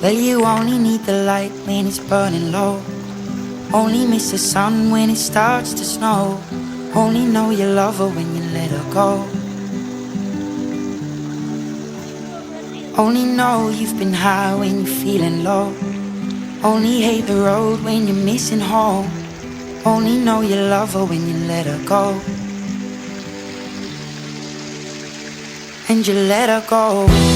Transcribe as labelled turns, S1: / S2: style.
S1: Well, you only need the light when it's burning low. Only miss the sun when it starts to snow. Only know you love her when you let her go. Only know you've been high when you're feeling low. Only hate the road when you're missing home. Only know you love her when you let her go. And you let her go.